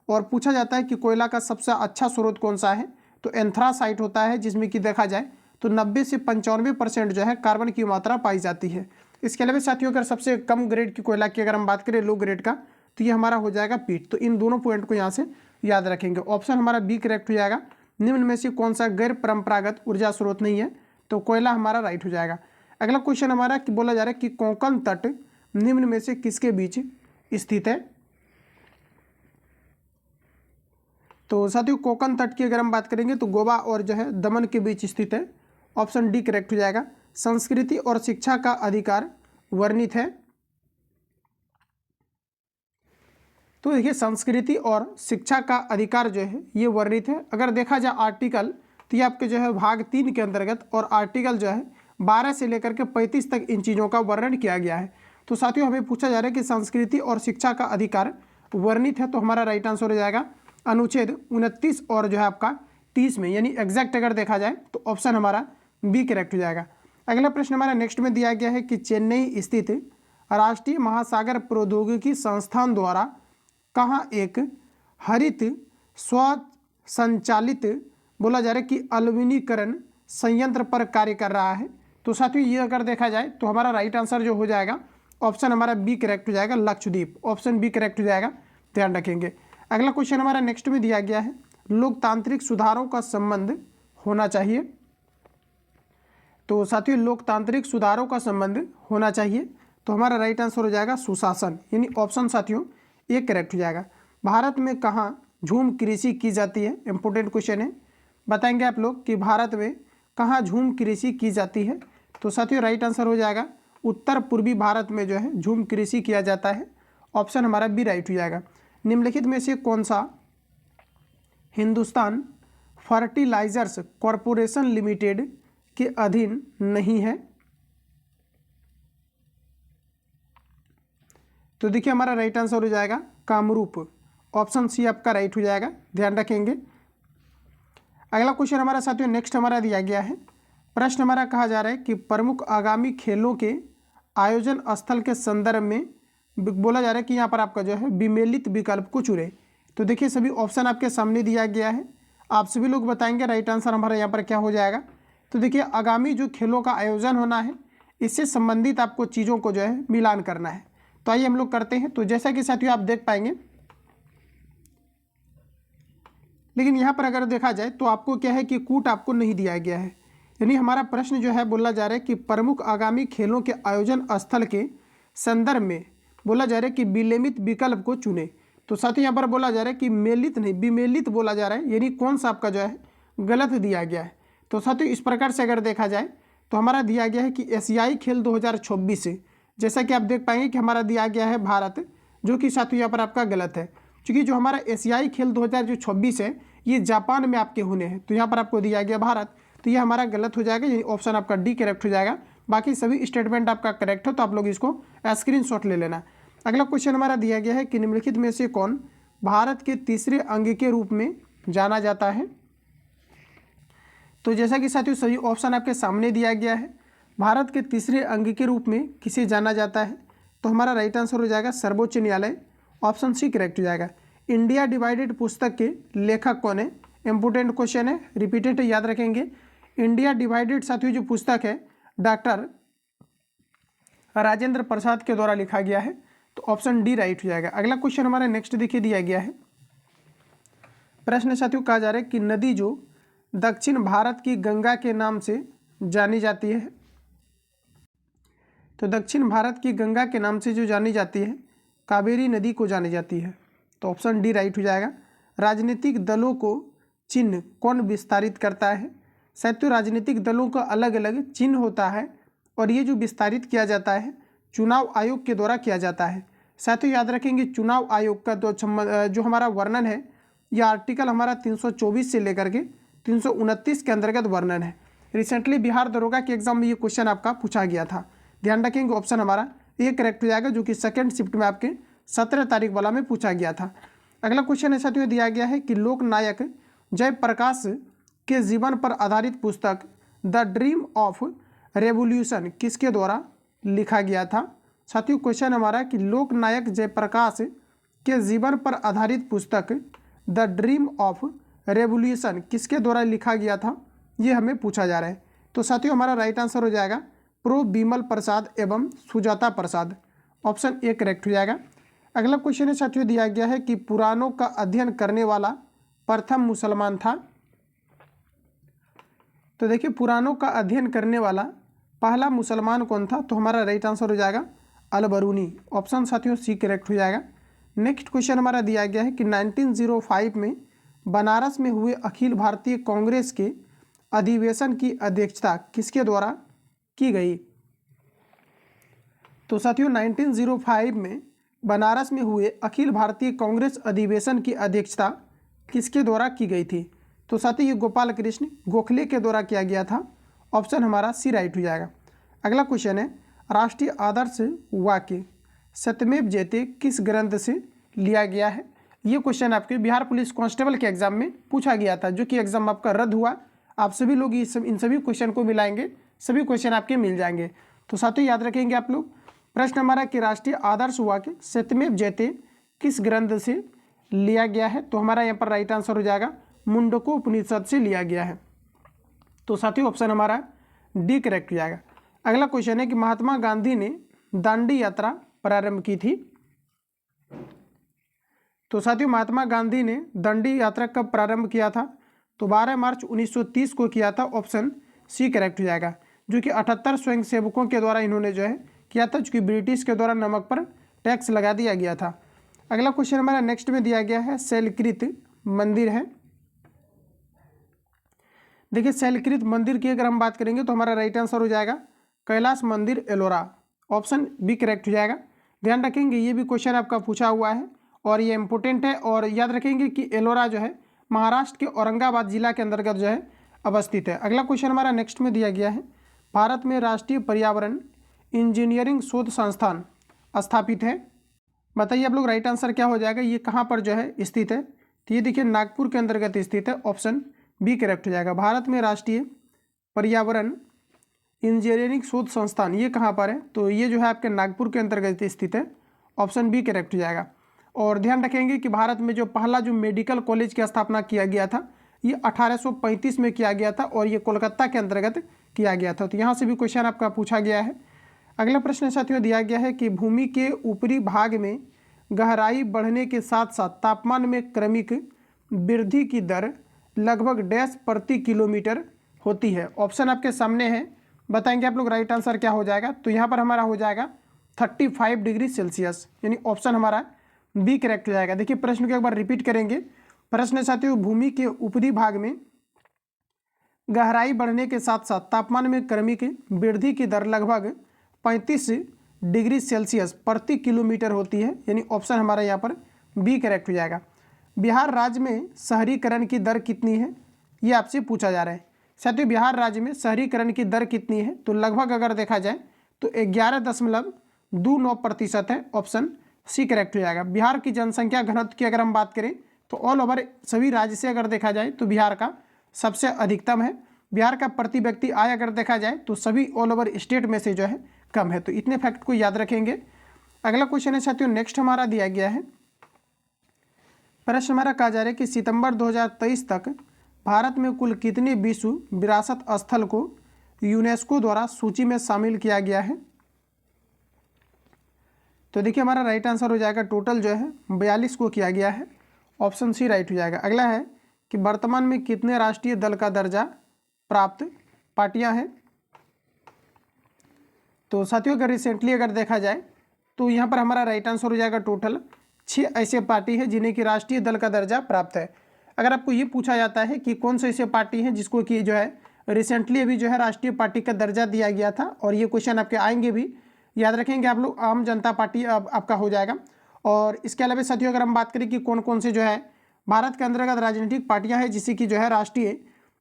और पूछा जाता है कि कोयला का सबसे अच्छा स्रोत कौन सा है, तो एंथ्रासाइट होता है, जिसमें कि देखा जाए तो 90 से 95% जो है कार्बन की मात्रा पाई जाती है। इसके अलावा साथियों अगर सबसे कम ग्रेड की कोयला की अगर हम बात करें लो ग्रेड का, तो ये हमारा हो जाएगा पीट। तो इन दोनों पॉइंट को यहाँ से याद रखेंगे। ऑप्शन हमारा बी करेक्ट हो जाएगा। निम्न में से कौन सा गैर परंपरागत ऊर्जा स्रोत नहीं है, तो कोयला हमारा राइट हो जाएगा। अगला क्वेश्चन हमारा कि बोला जा रहा है कि कोंकण तट निम्न में से किसके बीच स्थित है। तो साथियों कोंकण तट की अगर हम बात करेंगे तो गोवा और जो है दमन के बीच स्थित है। ऑप्शन डी करेक्ट हो जाएगा। संस्कृति और शिक्षा का अधिकार वर्णित है। तो देखिए संस्कृति और शिक्षा का अधिकार जो है ये वर्णित है। अगर देखा जाए आर्टिकल, तो ये आपके जो है भाग 3 के अंतर्गत और आर्टिकल जो है 12 से लेकर के 35 तक इन चीज़ों का वर्णन किया गया है। तो साथियों हमें पूछा जा रहा है कि संस्कृति और शिक्षा का अधिकार वर्णित है, तो हमारा राइट आंसर हो जाएगा अनुच्छेद 29 और जो है आपका 30 में, यानी एग्जैक्ट अगर देखा जाए तो ऑप्शन हमारा बी करेक्ट हो जाएगा। अगला प्रश्न हमारा नेक्स्ट में दिया गया है कि चेन्नई स्थित राष्ट्रीय महासागर प्रौद्योगिकी संस्थान द्वारा कहाँ एक हरित स्वसंचालित बोला जा रहा है कि अलविनीकरण संयंत्र पर कार्य कर रहा है। तो साथियों ये अगर देखा जाए तो हमारा राइट आंसर जो हो जाएगा ऑप्शन हमारा बी करेक्ट हो जाएगा, लक्षद्वीप। ऑप्शन बी करेक्ट हो जाएगा, ध्यान रखेंगे। अगला क्वेश्चन हमारा नेक्स्ट में दिया गया है लोकतांत्रिक सुधारों का संबंध होना चाहिए। तो साथियों लोकतांत्रिक सुधारों का संबंध होना चाहिए, तो हमारा राइट आंसर हो जाएगा सुशासन, यानी ऑप्शन साथियों ये करेक्ट हो जाएगा। भारत में कहाँ झूम कृषि की जाती है, इंपॉर्टेंट क्वेश्चन है, बताएंगे आप लोग कि भारत में कहाँ झूम कृषि की जाती है। तो साथियों राइट आंसर हो जाएगा उत्तर पूर्वी भारत में जो है झूम कृषि किया जाता है। ऑप्शन हमारा बी राइट हो जाएगा। निम्नलिखित में से कौन सा हिंदुस्तान फर्टिलाइजर्स कॉरपोरेशन लिमिटेड के अधीन नहीं है। तो देखिए हमारा राइट आंसर हो जाएगा कामरूप। ऑप्शन सी आपका राइट हो जाएगा, ध्यान रखेंगे। अगला क्वेश्चन हमारा साथियों नेक्स्ट हमारा दिया गया है, प्रश्न हमारा कहा जा रहा है कि प्रमुख आगामी खेलों के आयोजन स्थल के संदर्भ में बोला जा रहा है कि यहाँ पर आपका जो है विमेलित विकल्प को चुने। तो देखिए सभी ऑप्शन आपके सामने दिया गया है, आप सभी लोग बताएंगे राइट आंसर हमारा यहाँ पर क्या हो जाएगा। तो देखिए आगामी जो खेलों का आयोजन होना है इससे संबंधित आपको चीज़ों को जो है मिलान करना है। तो आइए हम लोग करते हैं। तो जैसा कि साथियों आप देख पाएंगे लेकिन यहाँ पर अगर देखा जाए तो आपको क्या है कि कूट आपको नहीं दिया गया है। यानी हमारा प्रश्न जो है बोला जा रहा है कि प्रमुख आगामी खेलों के आयोजन स्थल के संदर्भ में बोला जा रहा है कि विलेमित विकल्प को चुने। तो साथ ही यहाँ पर बोला जा रहा है कि मेलित नहीं विमेलित बोला जा रहा है, यानी कौन सा आपका जो है गलत दिया गया है। तो साथियों इस प्रकार से अगर देखा जाए तो हमारा दिया गया है कि एशियाई खेल 2026 से, जैसा कि आप देख पाएंगे कि हमारा दिया गया है भारत, जो कि साथियों यहाँ पर आपका गलत है, क्योंकि जो हमारा एशियाई खेल 2026 है ये जापान में आपके होने हैं। तो यहाँ पर आपको दिया गया भारत, तो ये हमारा गलत हो जाएगा, यानी ऑप्शन आपका डी करेक्ट हो जाएगा। बाकी सभी स्टेटमेंट आपका करेक्ट हो तो आप लोग इसको स्क्रीनशॉट ले लेना। अगला क्वेश्चन हमारा दिया गया है कि निम्नलिखित में से कौन भारत के तीसरे अंग के रूप में जाना जाता है। तो जैसा कि साथियों सभी ऑप्शन आपके सामने दिया गया है, भारत के तीसरे अंग के रूप में किसे जाना जाता है, तो हमारा राइट आंसर हो जाएगा सर्वोच्च न्यायालय, ऑप्शन सी करेक्ट हो जाएगा। इंडिया डिवाइडेड पुस्तक के लेखक कौन है, इंपोर्टेंट क्वेश्चन है, रिपीटेड याद रखेंगे। इंडिया डिवाइडेड साथियों जो पुस्तक है डॉक्टर राजेंद्र प्रसाद के द्वारा लिखा गया है, तो ऑप्शन डी राइट हो जाएगा। अगला क्वेश्चन हमारा नेक्स्ट देखिए दिया गया है, प्रश्न साथियों कहा जा रहा है कि नदी जो दक्षिण भारत की गंगा के नाम से जानी जाती है, तो दक्षिण भारत की गंगा के नाम से जो जानी जाती है कावेरी नदी को जानी जाती है, तो ऑप्शन डी राइट हो जाएगा। राजनीतिक दलों को चिन्ह कौन विस्तारित करता है, साथियों राजनीतिक दलों का अलग अलग चिन्ह होता है और ये जो विस्तारित किया जाता है चुनाव आयोग के द्वारा किया जाता है। साथियों याद रखेंगे चुनाव आयोग का जो हमारा वर्णन है यह आर्टिकल हमारा 324 से लेकर के 329 के अंतर्गत वर्णन है। रिसेंटली बिहार दरोगा के एग्जाम में ये क्वेश्चन आपका पूछा गया था, ध्यान रखेंगे ऑप्शन हमारा ए करेक्ट हो जाएगा, जो कि सेकेंड शिफ्ट में आपके 17 तारीख वाला में पूछा गया था। अगला क्वेश्चन है साथियों दिया गया है कि लोकनायक जयप्रकाश के जीवन पर आधारित पुस्तक द ड्रीम ऑफ रेवोल्यूशन किसके द्वारा लिखा गया था। साथियों क्वेश्चन हमारा कि लोकनायक जयप्रकाश के जीवन पर आधारित पुस्तक द ड्रीम ऑफ रेवोल्यूशन किसके द्वारा लिखा गया था, ये हमें पूछा जा रहा है। तो साथियों हमारा राइट आंसर हो जाएगा प्रो बिमल प्रसाद एवं सुजाता प्रसाद, ऑप्शन ए करेक्ट हो जाएगा। अगला क्वेश्चन है साथियों दिया गया है कि पुराणों का अध्ययन करने वाला प्रथम मुसलमान था। तो देखिए पुराणों का अध्ययन करने वाला पहला मुसलमान कौन था, तो हमारा राइट आंसर हो जाएगा अल बरूनी, ऑप्शन साथियों सी करेक्ट हो जाएगा। नेक्स्ट क्वेश्चन हमारा दिया गया है कि 1905 में बनारस में हुए अखिल भारतीय कांग्रेस के अधिवेशन की अध्यक्षता किसके द्वारा की गई। तो साथियों 1905 में बनारस में हुए अखिल भारतीय कांग्रेस अधिवेशन की अध्यक्षता किसके द्वारा की गई थी, तो साथियों ये गोपाल कृष्ण गोखले के द्वारा किया गया था, ऑप्शन हमारा सी राइट हो जाएगा। अगला क्वेश्चन है राष्ट्रीय आदर्श वाक्य सत्यमेव जयते किस ग्रंथ से लिया गया है। ये क्वेश्चन आपके बिहार पुलिस कांस्टेबल के एग्जाम में पूछा गया था, जो कि एग्जाम आपका रद्द हुआ। आप सभी लोग इन सभी क्वेश्चन को मिलाएंगे, सभी क्वेश्चन आपके मिल जाएंगे। तो साथियों याद रखेंगे आप लोग, प्रश्न हमारा कि राष्ट्रीय आदर्श वाक्य सत्यमेव जयते किस ग्रंथ से लिया गया है, तो हमारा यहाँ पर राइट आंसर हो जाएगा मुंडकोपनिषद से लिया गया है। तो साथियों ऑप्शन हमारा डी करेक्ट हो जाएगा। अगला क्वेश्चन है कि महात्मा गांधी ने दांडी यात्रा प्रारंभ की थी। तो साथियों महात्मा गांधी ने दांडी यात्रा कब प्रारंभ किया था, तो 12 मार्च 1930 को किया था, ऑप्शन सी करेक्ट हो जाएगा, जो कि 78 स्वयंसेवकों के द्वारा इन्होंने जो है किया था, जो कि ब्रिटिश के द्वारा नमक पर टैक्स लगा दिया गया था। अगला क्वेश्चन हमारा नेक्स्ट में दिया गया है शैलकृत मंदिर है। देखिए शैलकृत मंदिर की अगर हम बात करेंगे तो हमारा राइट आंसर हो जाएगा कैलाश मंदिर एलोरा, ऑप्शन बी करेक्ट हो जाएगा। ध्यान रखेंगे ये भी क्वेश्चन आपका पूछा हुआ है और ये इंपॉर्टेंट है, और याद रखेंगे कि एलोरा जो है महाराष्ट्र के औरंगाबाद जिला के अंतर्गत जो है अवस्थित है। अगला क्वेश्चन हमारा नेक्स्ट में दिया गया है भारत में राष्ट्रीय पर्यावरण इंजीनियरिंग शोध संस्थान स्थापित है। बताइए आप लोग राइट आंसर क्या हो जाएगा, ये कहाँ पर जो है स्थित है, तो ये देखिए नागपुर के अंतर्गत स्थित है, ऑप्शन बी करेक्ट हो जाएगा। भारत में राष्ट्रीय पर्यावरण इंजीनियरिंग शोध संस्थान ये कहाँ पर है, तो ये जो है आपके नागपुर के अंतर्गत स्थित है, ऑप्शन बी करेक्ट हो जाएगा। और ध्यान रखेंगे कि भारत में जो पहला जो मेडिकल कॉलेज की स्थापना किया गया था ये 1835 में किया गया था और ये कोलकाता के अंतर्गत किया गया था। तो यहाँ से भी क्वेश्चन आपका पूछा गया है। अगला प्रश्न साथियों दिया गया है कि भूमि के ऊपरी भाग में गहराई बढ़ने के साथ साथ तापमान में क्रमिक वृद्धि की दर लगभग डैश प्रति किलोमीटर होती है। ऑप्शन आपके सामने है, बताएंगे आप लोग राइट आंसर क्या हो जाएगा। तो यहाँ पर हमारा हो जाएगा 35 डिग्री सेल्सियस, यानी ऑप्शन हमारा बी करेक्ट हो जाएगा। देखिए प्रश्न को एक बार रिपीट करेंगे। प्रश्न साथियों, भूमि के ऊपरी भाग में गहराई बढ़ने के साथ साथ तापमान में क्रमिक वृद्धि की दर लगभग 35 डिग्री सेल्सियस प्रति किलोमीटर होती है, यानी ऑप्शन हमारा यहाँ पर बी करेक्ट हो जाएगा। बिहार राज्य में शहरीकरण की दर कितनी है, ये आपसे पूछा जा रहा है। साथियों बिहार राज्य में शहरीकरण की दर कितनी है, तो लगभग अगर देखा जाए तो 11.29% है, ऑप्शन सी करेक्ट हो जाएगा। बिहार की जनसंख्या घनत्व की अगर हम बात करें तो ऑल ओवर सभी राज्य से अगर देखा जाए तो बिहार का सबसे अधिकतम है। बिहार का प्रति व्यक्ति आय अगर देखा जाए तो सभी ऑल ओवर स्टेट में से जो है कम है। तो इतने फैक्ट को याद रखेंगे। अगला क्वेश्चन है साथियों, नेक्स्ट हमारा दिया गया है। प्रश्न हमारा कहा जा रहा है कि सितंबर 2023 तक भारत में कुल कितने विश्व विरासत स्थल को यूनेस्को द्वारा सूची में शामिल किया गया है। तो देखिए हमारा राइट आंसर हो जाएगा टोटल जो है 42 को किया गया है, ऑप्शन सी राइट हो जाएगा। अगला है कि वर्तमान में कितने राष्ट्रीय दल का दर्जा प्राप्त पार्टियां हैं। तो साथियों अगर रिसेंटली अगर देखा जाए तो यहाँ पर हमारा राइट आंसर हो जाएगा टोटल 6 ऐसे पार्टी है जिन्हें कि राष्ट्रीय दल का दर्जा प्राप्त है। अगर आपको ये पूछा जाता है कि कौन से ऐसे पार्टी हैं जिसको कि जो है रिसेंटली अभी जो है राष्ट्रीय पार्टी का दर्जा दिया गया था, और ये क्वेश्चन आपके आएंगे भी, याद रखेंगे आप लोग, आम जनता पार्टी आपका हो जाएगा। और इसके अलावा साथियों अगर हम बात करें कि कौन कौन से जो है भारत के अंतर्गत राजनीतिक पार्टियां हैं जिसे कि जो है राष्ट्रीय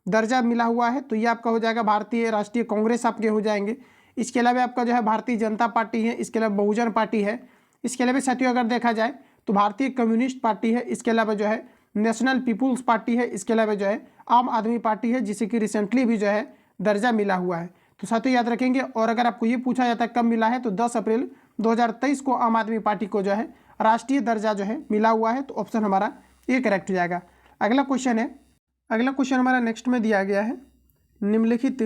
दर्जा मिला हुआ है, तो ये आपका हो जाएगा भारतीय राष्ट्रीय कांग्रेस आपके हो जाएंगे। इसके अलावा आपका जो है भारतीय जनता पार्टी है, इसके अलावा बहुजन पार्टी है, इसके अलावा साथियों अगर देखा जाए तो भारतीय कम्युनिस्ट पार्टी है, इसके अलावा जो है नेशनल पीपुल्स पार्टी है, इसके अलावा जो है आम आदमी पार्टी है जिसे कि रिसेंटली भी जो है दर्जा मिला हुआ है। तो साथियों याद रखेंगे। और अगर आपको ये पूछा जाता है कब मिला है, तो 10 अप्रैल 2023 को आम आदमी पार्टी को जो है राष्ट्रीय दर्जा जो है मिला हुआ है, तो ऑप्शन हमारा ये करेक्ट हो जाएगा। अगला क्वेश्चन है, अगला क्वेश्चन हमारा नेक्स्ट में दिया गया है, निम्नलिखित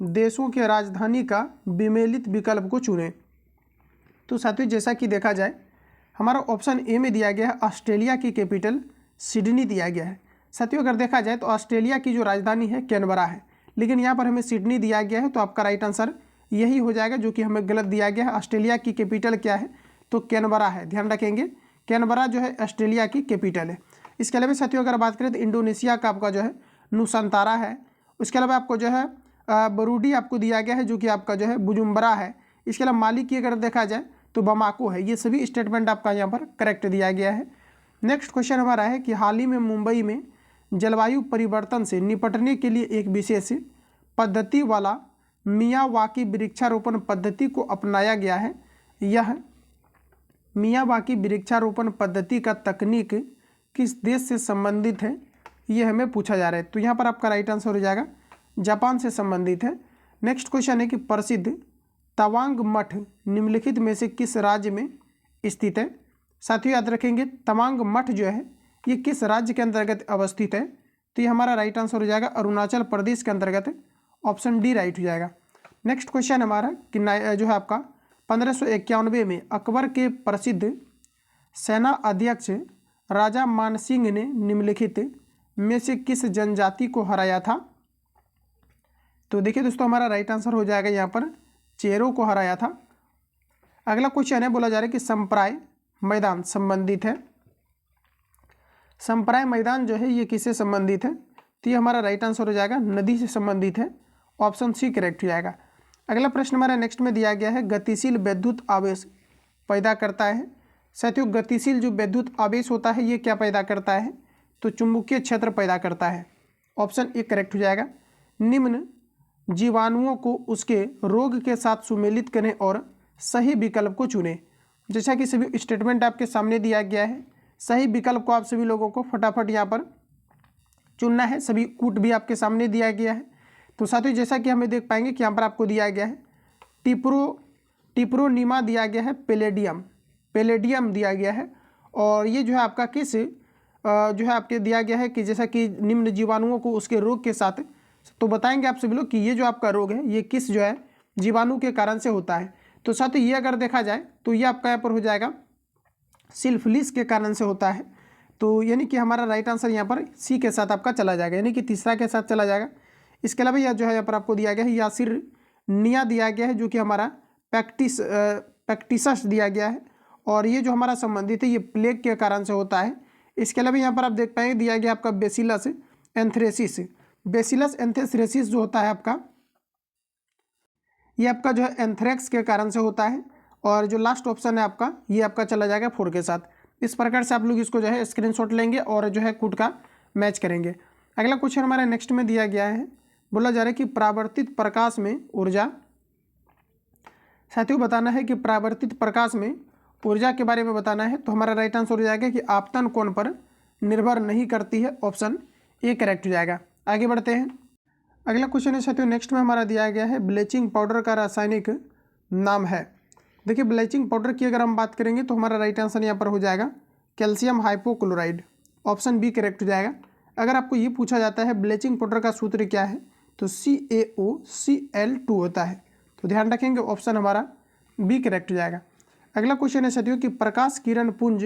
देशों के राजधानी का विमेलित विकल्प को चुनें। तो साथियों जैसा कि देखा जाए हमारा ऑप्शन ए में दिया गया है ऑस्ट्रेलिया की कैपिटल सिडनी दिया गया है। साथियों अगर देखा जाए तो ऑस्ट्रेलिया की जो राजधानी है कैनबरा है, लेकिन यहाँ पर हमें सिडनी दिया गया है, तो आपका राइट आंसर यही हो जाएगा जो कि हमें गलत दिया गया है। ऑस्ट्रेलिया की कैपिटल क्या है, तो कैनबरा है, ध्यान रखेंगे। कैनबरा जो है ऑस्ट्रेलिया की कैपिटल है। इसके अलावा साथियों अगर बात करें तो इंडोनेशिया का आपका जो है नुसंतारा है। उसके अलावा आपको जो है बरूडी आपको दिया गया है जो कि आपका जो है बुजुम्बरा है। इसके अलावा माली की अगर देखा जाए तो बमाको है। ये सभी स्टेटमेंट आपका यहाँ पर करेक्ट दिया गया है। नेक्स्ट क्वेश्चन हमारा है कि हाल ही में मुंबई में जलवायु परिवर्तन से निपटने के लिए एक विशेष पद्धति वाला मियावाकी वृक्षारोपण पद्धति को अपनाया गया है। यह मियावाकी वृक्षारोपण पद्धति का तकनीक किस देश से संबंधित है, ये हमें पूछा जा रहा है। तो यहाँ पर आपका राइट आंसर हो जाएगा जापान से संबंधित है। नेक्स्ट क्वेश्चन है कि प्रसिद्ध तवांग मठ निम्नलिखित में से किस राज्य में स्थित है। साथियों याद रखेंगे तवांग मठ जो है ये किस राज्य के अंतर्गत अवस्थित है, तो ये हमारा राइट आंसर हो जाएगा अरुणाचल प्रदेश के अंतर्गत है, ऑप्शन डी राइट हो जाएगा। नेक्स्ट क्वेश्चन हमारा कि जो है आपका 1591 में अकबर के प्रसिद्ध सेना अध्यक्ष राजा मानसिंह ने निम्नलिखित में से किस जनजाति को हराया था। तो देखिए दोस्तों हमारा राइट आंसर हो जाएगा यहाँ पर चेरो को हराया था। अगला क्वेश्चन है, बोला जा रहा है कि संप्राय मैदान संबंधित है। संप्राय मैदान जो है ये किससे संबंधित है, तो ये हमारा राइट आंसर हो जाएगा नदी से संबंधित है, ऑप्शन सी करेक्ट हो जाएगा। अगला प्रश्न हमारा नेक्स्ट में दिया गया है, गतिशील विद्युत आवेश पैदा करता है। साथियों गतिशील जो विद्युत आवेश होता है ये क्या पैदा करता है, तो चुंबकीय क्षेत्र पैदा करता है, ऑप्शन ए करेक्ट हो जाएगा। निम्न जीवाणुओं को उसके रोग के साथ सुमेलित करें और सही विकल्प को चुनें। जैसा कि सभी स्टेटमेंट आपके सामने दिया गया है, सही विकल्प को आप सभी लोगों को फटाफट यहाँ पर चुनना है। सभी कूट भी आपके सामने दिया गया है। तो साथियों जैसा कि हमें देख पाएंगे कि यहाँ पर आपको दिया गया है टिप्रोनिमा दिया गया है, पेलेडियम दिया गया है, और ये जो है आपका किस जो है आपके दिया गया है कि जैसा कि निम्न जीवाणुओं को उसके रोग के साथ, तो बताएंगे आप सभी लोग कि ये जो आपका रोग है ये किस जो है जीवाणु के कारण से होता है। तो साथियों ये अगर देखा जाए तो ये आपका यहाँ पर हो जाएगा सिल्फलिस के कारण से होता है। तो यानी कि हमारा राइट आंसर यहाँ पर सी के साथ आपका चला जाएगा, यानी कि तीसरा के साथ चला जाएगा। इसके अलावा यह जो है यहाँ पर आपको दिया गया है यासिर निया दिया गया है, जो कि हमारा पैक्टिसस दिया गया है, और ये जो हमारा संबंधित है ये प्लेग के कारण से होता है। इसके अलावा यहाँ पर आप देख पाएंगे दिया गया आपका बेसिलस एंथ्रेसिस। बेसिलस एंथ्रेसिस जो होता है आपका, ये आपका जो है एंथ्रेक्स के कारण से होता है, और जो लास्ट ऑप्शन है आपका ये आपका चला जाएगा 4 के साथ। इस प्रकार से आप लोग इसको जो है स्क्रीनशॉट लेंगे और जो है कोड का मैच करेंगे। अगला क्वेश्चन हमारा नेक्स्ट में दिया गया है, बोला जा रहा है कि परावर्तित प्रकाश में ऊर्जा, साथियों बताना है कि परावर्तित प्रकाश में ऊर्जा के बारे में बताना है। तो हमारा राइट आंसर हो जाएगा कि आपतन कोण पर निर्भर नहीं करती है, ऑप्शन ए करेक्ट हो जाएगा। आगे बढ़ते हैं। अगला क्वेश्चन है साथियों नेक्स्ट में हमारा दिया गया है ब्लीचिंग पाउडर का रासायनिक नाम है। देखिए ब्लीचिंग पाउडर की अगर हम बात करेंगे तो हमारा राइट आंसर यहाँ पर हो जाएगा calcium hypochloride, option B correct हो जाएगा। अगर आपको ये पूछा जाता है ब्लीचिंग पाउडर का सूत्र क्या है तो CaOCl2 होता है, तो ध्यान रखेंगे ऑप्शन हमारा बी करेक्ट हो जाएगा। अगला क्वेश्चन है साथियों कि प्रकाश किरण पुंज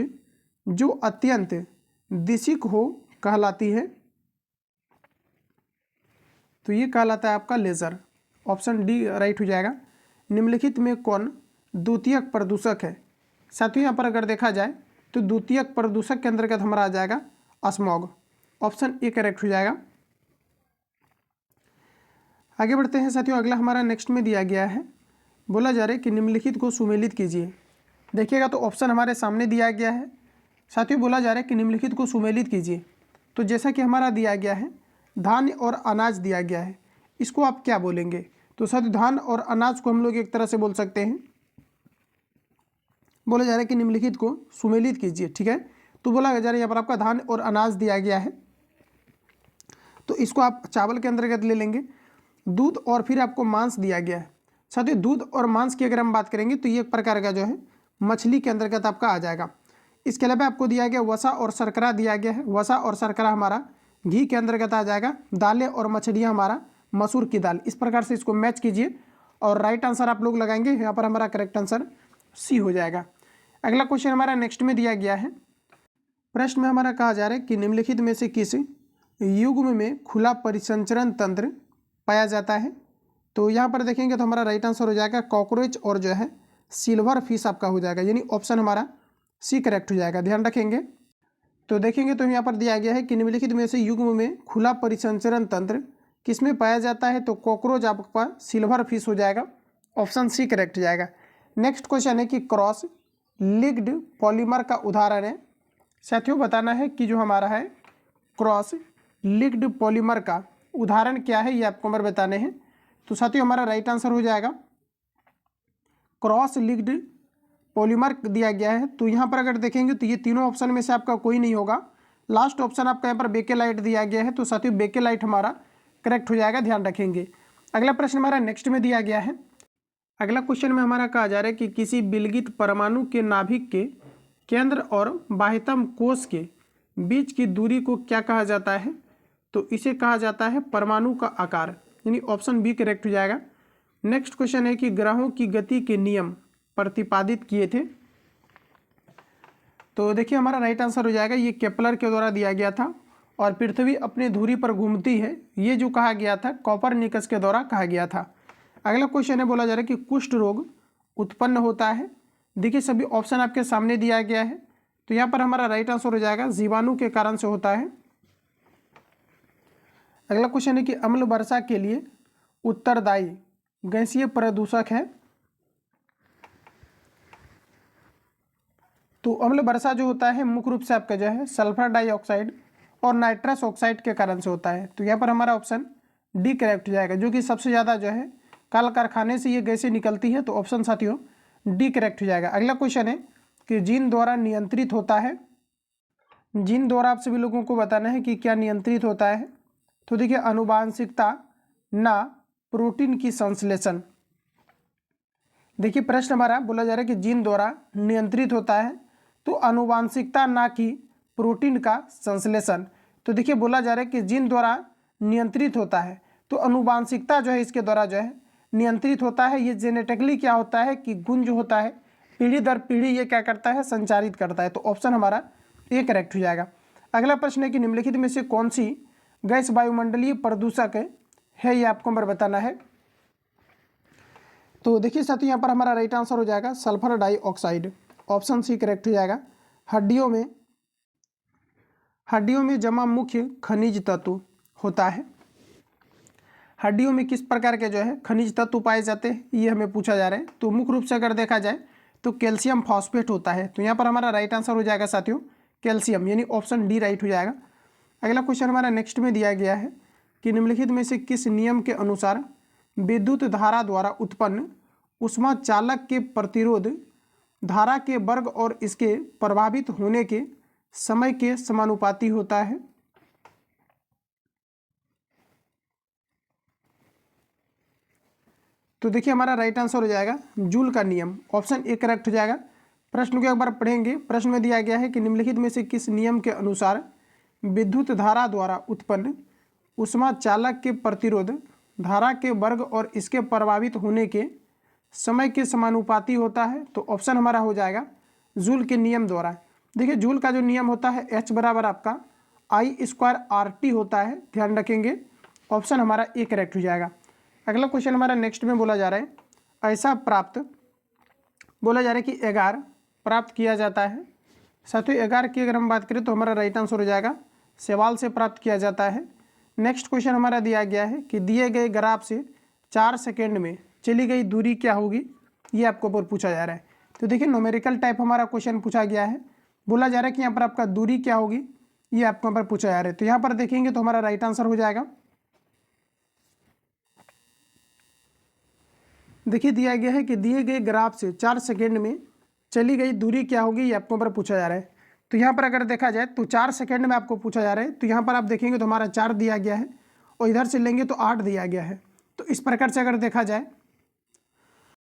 जो अत्यंत दिशिक हो कहलाती है, तो ये कहलाता है आपका लेजर, ऑप्शन डी राइट हो जाएगा। निम्नलिखित में कौन द्वितीयक प्रदूषक है? साथियों यहाँ पर अगर देखा जाए तो द्वितीयक प्रदूषक के अंतर्गत हमारा आ जाएगा स्मॉग, ऑप्शन ए करेक्ट हो जाएगा। आगे बढ़ते हैं साथियों। अगला हमारा नेक्स्ट में दिया गया है, बोला जा रहा है कि निम्नलिखित को सुमेलित कीजिए। देखिएगा तो ऑप्शन हमारे सामने दिया गया है साथियों, बोला जा रहा है कि निम्नलिखित को सुमेलित कीजिए। तो जैसा कि हमारा दिया गया है धान्य और अनाज दिया गया है, इसको आप क्या बोलेंगे? तो साथियों धान और अनाज को हम लोग एक तरह से बोल सकते हैं, बोला जा रहा है कि निम्नलिखित को सुमेलित कीजिए, ठीक है। तो बोला जा रहा है यहाँ पर आपका धान और अनाज दिया गया है, तो इसको आप चावल के अंतर्गत ले लेंगे। दूध और फिर आपको मांस दिया गया है। साथियों दूध और मांस की अगर हम बात करेंगे तो ये एक प्रकार का जो है मछली के अंतर्गत आपका आ जाएगा। इसके अलावा आपको दिया गया वसा और शर्करा दिया गया है, वसा और शर्करा हमारा घी के अंतर्गत आ जाएगा। दालें और मछलियाँ हमारा मसूर की दाल। इस प्रकार से इसको मैच कीजिए और राइट आंसर आप लोग लगाएंगे, यहाँ पर हमारा करेक्ट आंसर सी हो जाएगा। अगला क्वेश्चन हमारा नेक्स्ट में दिया गया है, प्रश्न में हमारा कहा जा रहा है कि निम्नलिखित में से किस युग्म में खुला परिसंचरण तंत्र पाया जाता है? तो यहाँ पर देखेंगे तो हमारा राइट आंसर हो जाएगा कॉकरोच और जो है सिल्वर फिश आपका हो जाएगा, यानी ऑप्शन हमारा सी करेक्ट हो जाएगा। ध्यान रखेंगे। तो देखेंगे तो यहाँ पर दिया गया है कि निम्नलिखित में से युग्म में खुला परिसंचरण तंत्र किस में पाया जाता है? तो कॉकरोच आपका सिल्वर फिश हो जाएगा, ऑप्शन सी करेक्ट हो जाएगा। नेक्स्ट क्वेश्चन है कि क्रॉस लिंक्ड पॉलीमर का उदाहरण है। साथियों बताना है कि जो हमारा है क्रॉस लिंक्ड पॉलीमर का उदाहरण क्या है, ये आपको हमारे बताने हैं। तो साथियों हमारा राइट आंसर हो जाएगा क्रॉस लिंक्ड पॉलीमर दिया गया है। तो यहाँ पर अगर देखेंगे तो ये तीनों ऑप्शन में से आपका कोई नहीं होगा। लास्ट ऑप्शन आपका यहाँ पर बेकेलाइट दिया गया है, तो साथियों बेकेलाइट हमारा करेक्ट हो जाएगा, ध्यान रखेंगे। अगला प्रश्न हमारा नेक्स्ट में दिया गया है। अगला क्वेश्चन में हमारा कहा जा रहा है कि किसी विलगित परमाणु के नाभिक के केंद्र और बाह्यतम कोश के बीच की दूरी को क्या कहा जाता है? तो इसे कहा जाता है परमाणु का आकार, यानी ऑप्शन बी करेक्ट हो जाएगा। नेक्स्ट क्वेश्चन है कि ग्रहों की गति के नियम प्रतिपादित किए थे। तो देखिए हमारा राइट आंसर हो जाएगा ये केपलर के द्वारा दिया गया था, और पृथ्वी अपनी धुरी पर घूमती है ये जो कहा गया था कॉपरनिकस के द्वारा कहा गया था। अगला क्वेश्चन है, बोला जा रहा है कि कुष्ठ रोग उत्पन्न होता है। देखिए सभी ऑप्शन आपके सामने दिया गया है, तो यहाँ पर हमारा राइट आंसर हो जाएगा जीवाणु के कारण से होता है। अगला क्वेश्चन है कि अम्ल वर्षा के लिए उत्तरदायी गैसीय प्रदूषक है। तो अम्ल वर्षा जो होता है मुख्य रूप से आपका जो है सल्फर डाइऑक्साइड और नाइट्रस ऑक्साइड के कारण से होता है। तो यहाँ पर हमारा ऑप्शन डी करेक्ट हो जाएगा, जो कि सबसे ज़्यादा जो है कल कारखाने से ये गैसें निकलती है, तो ऑप्शन साथियों डी करेक्ट हो जाएगा। अगला क्वेश्चन है कि जीन द्वारा नियंत्रित होता है। जीन द्वारा आप सभी लोगों को बताना है कि क्या नियंत्रित होता है। तो देखिए आनुवांशिकता ना प्रोटीन की संश्लेषण। देखिए प्रश्न हमारा बोला जा रहा है कि जीन द्वारा नियंत्रित होता है, तो आनुवांशिकता ना कि प्रोटीन का संश्लेषण। तो देखिए बोला जा रहा है कि जीन द्वारा नियंत्रित होता है, तो आनुवांशिकता जो है इसके द्वारा जो है नियंत्रित होता है। ये जेनेटिकली क्या होता है कि गुण जो होता है पीढ़ी दर पीढ़ी ये क्या करता है संचारित करता है, तो ऑप्शन हमारा ए करेक्ट हो जाएगा। अगला प्रश्न है कि निम्नलिखित में से कौन सी गैस वायुमंडलीय प्रदूषक है, ये आपको नंबर बताना है। तो देखिए साथियों, यहाँ पर हमारा राइट आंसर हो जाएगा sulphur dioxide, option C correct हो जाएगा। हड्डियों में जमा मुख्य खनिज तत्व होता है। हड्डियों में किस प्रकार के जो है खनिज तत्व पाए जाते हैं, ये हमें पूछा जा रहा है। तो मुख्य रूप से अगर देखा जाए तो कैल्शियम फॉस्फेट होता है। तो यहाँ पर हमारा राइट आंसर हो जाएगा साथियों कैल्शियम, यानी ऑप्शन डी राइट हो जाएगा। अगला क्वेश्चन हमारा नेक्स्ट में दिया गया है कि निम्नलिखित में से किस नियम के अनुसार विद्युत धारा द्वारा उत्पन्न ऊष्मा चालक के प्रतिरोध धारा के वर्ग और इसके प्रभावित होने के समय के समानुपाती होता है। तो देखिए हमारा राइट आंसर हो जाएगा जूल का नियम, ऑप्शन ए करेक्ट हो जाएगा। प्रश्न को एक बार पढ़ेंगे। प्रश्न में दिया गया है कि निम्नलिखित में से किस नियम के अनुसार विद्युत धारा द्वारा उत्पन्न ऊष्मा चालक के प्रतिरोध धारा के वर्ग और इसके प्रभावित होने के समय के समानुपाती होता है। तो ऑप्शन हमारा हो जाएगा जूल के नियम द्वारा। देखिए जूल का जो नियम होता है H बराबर आपका I²RT होता है, ध्यान रखेंगे। ऑप्शन हमारा ए करेक्ट हो जाएगा। अगला क्वेश्चन हमारा नेक्स्ट में बोला जा रहा है बोला जा रहा है कि एगार प्राप्त किया जाता है। साथियों एगार की अगर हम बात करें तो हमारा राइट आंसर हो जाएगा शैवाल से प्राप्त किया जाता है। नेक्स्ट क्वेश्चन हमारा दिया गया है कि दिए गए ग्राफ से 4 सेकेंड में चली गई दूरी क्या होगी, ये आपको ऊपर पूछा जा रहा है। तो देखिए न्यूमेरिकल टाइप हमारा क्वेश्चन पूछा गया है। बोला जा रहा है कि यहाँ पर आपका दूरी क्या होगी, ये आपको यहाँ पर पूछा जा रहा है। तो यहाँ पर देखेंगे तो हमारा राइट आंसर हो जाएगा, देखिए दिया गया है कि दिए गए ग्राफ से 4 सेकेंड में चली गई दूरी क्या होगी, ये आपको पर पूछा जा रहा है। तो यहाँ पर अगर देखा जाए तो 4 सेकेंड में आपको पूछा जा रहा है। तो यहाँ पर आप देखेंगे तो हमारा 4 दिया गया है और इधर से लेंगे तो 8 दिया गया है। तो इस प्रकार से अगर देखा जाए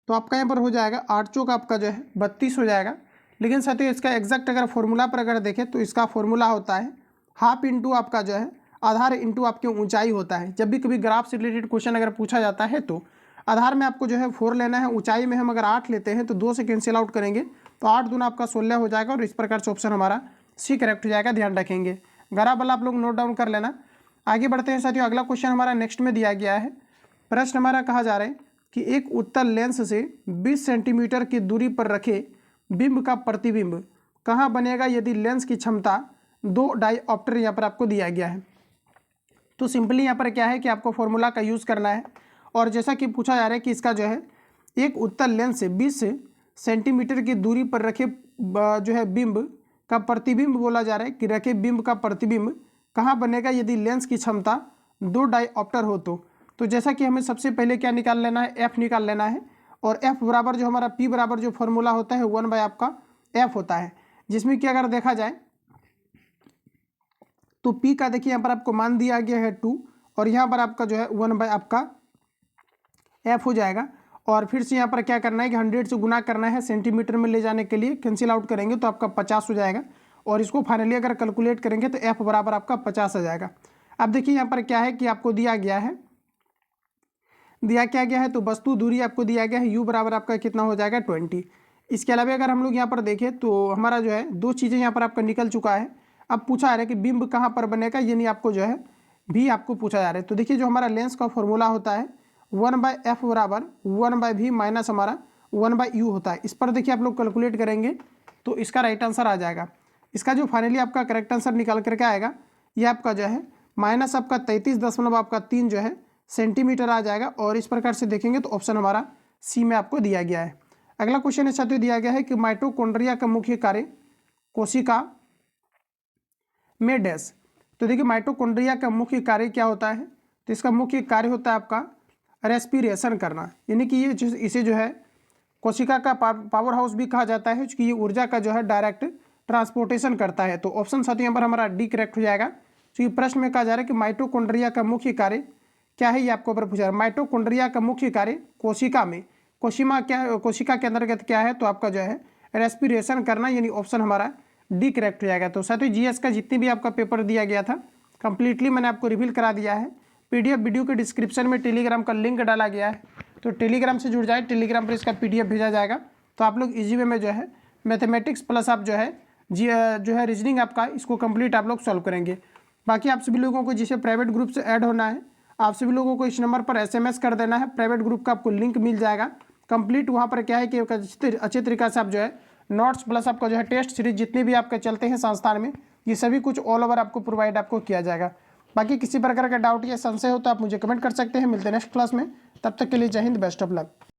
तो आपका यहाँ पर हो जाएगा 8 चौक आपका जो है 32 हो जाएगा। लेकिन साथियों इसका एग्जैक्ट अगर फॉर्मूला पर अगर देखें तो इसका फॉर्मूला होता है हाफ इंटू आपका जो है आधार इंटू आपकी ऊंचाई होता है। जब भी कभी ग्राफ से रिलेटेड क्वेश्चन अगर पूछा जाता है तो आधार में आपको जो है 4 लेना है, ऊंचाई में हम अगर 8 लेते हैं तो 2 से कैंसिल आउट करेंगे तो 8 दूना आपका 16 हो जाएगा। और इस प्रकार से ऑप्शन हमारा सी करेक्ट हो जाएगा, ध्यान रखेंगे। ग्राफ वाला आप लोग नोट डाउन कर लेना। आगे बढ़ते हैं साथियों, अगला क्वेश्चन हमारा नेक्स्ट में दिया गया है। प्रश्न हमारा कहा जा रहा है कि एक उत्तल लेंस से 20 सेंटीमीटर की दूरी पर रखे बिंब का प्रतिबिंब कहाँ बनेगा यदि लेंस की क्षमता 2 डायऑप्टर यहाँ पर आपको दिया गया है। तो सिंपली यहाँ पर क्या है कि आपको फॉर्मूला का यूज़ करना है। और जैसा कि पूछा जा रहा है कि इसका जो है एक उत्तल लेंस से 20 सेंटीमीटर की दूरी पर रखे जो है बिंब का प्रतिबिंब बोला जा रहा है कि रखे बिंब का प्रतिबिंब कहाँ बनेगा यदि लेंस की क्षमता 2 डायऑप्टर हो। तो जैसा कि हमें सबसे पहले क्या निकाल लेना है, एफ निकाल लेना है। और एफ बराबर जो हमारा पी बराबर जो फॉर्मूला होता है 1 बाय आपका एफ होता है, जिसमें कि अगर देखा जाए तो पी का देखिए यहाँ पर आपको मान दिया गया है 2 और यहाँ पर आपका जो है 1 बाय आपका एफ हो जाएगा। और फिर से यहाँ पर क्या करना है कि 100 से गुना करना है सेंटीमीटर में ले जाने के लिए, कैंसिल आउट करेंगे तो आपका 50 हो जाएगा। और इसको फाइनली अगर कैलकुलेट करेंगे तो एफ बराबर आपका 50 आ जाएगा। अब देखिए यहाँ पर क्या है कि आपको दिया क्या गया है तो वस्तु दूरी आपको दिया गया है यू बराबर आपका कितना हो जाएगा 20। इसके अलावा अगर हम लोग यहाँ पर देखें तो हमारा जो है 2 चीज़ें यहाँ पर आपका निकल चुका है। अब पूछा जा रहा है कि बिंब कहाँ पर बनेगा, यानी आपको जो है भी आपको पूछा जा रहा है। तो देखिए जो हमारा लेंस का फॉर्मूला होता है 1 बाय एफ बराबर 1 बाय भी माइनस हमारा 1 बाय यू होता है। इस पर देखिए आप लोग कैलकुलेट करेंगे तो इसका राइट आंसर आ जाएगा। इसका जो फाइनली आपका करेक्ट आंसर निकाल करके आएगा ये आपका जो है माइनस आपका 33.3 जो है सेंटीमीटर आ जाएगा। और इस प्रकार से देखेंगे तो ऑप्शन हमारा सी में आपको दिया गया है। अगला क्वेश्चन है साथियों दिया गया है कि माइटोकॉन्ड्रिया का मुख्य कार्य कोशिका में डैश। तो देखिए माइटोकॉन्ड्रिया का मुख्य कार्य क्या होता है, तो इसका मुख्य कार्य होता है आपका रेस्पिरेशन करना, यानी कि ये इसे जो है कोशिका का पावर हाउस भी कहा जाता है क्योंकि ये ऊर्जा का जो है डायरेक्ट ट्रांसपोर्टेशन करता है। तो ऑप्शन साथियों यहाँ पर हमारा डी करेक्ट हो जाएगा। क्योंकि प्रश्न में कहा जा रहा है कि माइटोकॉन्ड्रिया का मुख्य कार्य क्या है, ये आपको ऊपर पूछा है। माइटोकॉन्ड्रिया का मुख्य कार्य कोशिका के अंतर्गत क्या है, तो आपका जो है रेस्पिरेशन करना, यानी ऑप्शन हमारा डी करेक्ट हो जाएगा। तो साथियों जीएस का जितनी भी आपका पेपर दिया गया था कंप्लीटली मैंने आपको रिवील करा दिया है। पीडीएफ वीडियो के डिस्क्रिप्शन में टेलीग्राम का लिंक डाला गया है, तो टेलीग्राम से जुड़ जाए, टेलीग्राम पर इसका पीडीएफ भेजा जाएगा। तो आप लोग इजी वे में जो है मैथमेटिक्स प्लस आप जो है जी जो है रीजनिंग आपका, इसको कंप्लीट आप लोग सॉल्व करेंगे। बाकी आप सभी लोगों को जिसे प्राइवेट ग्रुप से ऐड होना है, आप सभी लोगों को इस नंबर पर SMS कर देना है। प्राइवेट ग्रुप का आपको लिंक मिल जाएगा कंप्लीट। वहाँ पर क्या है कि अच्छे तरीक़ा से आप जो है नोट्स प्लस आपका जो है टेस्ट सीरीज जितने भी आपके चलते हैं संस्थान में, ये सभी कुछ ऑल ओवर आपको प्रोवाइड आपको किया जाएगा। बाकी किसी प्रकार का डाउट या संशय हो तो आप मुझे कमेंट कर सकते हैं। मिलते हैं नेक्स्ट क्लास में, तब तक के लिए जय हिंद, बेस्ट ऑफ लक।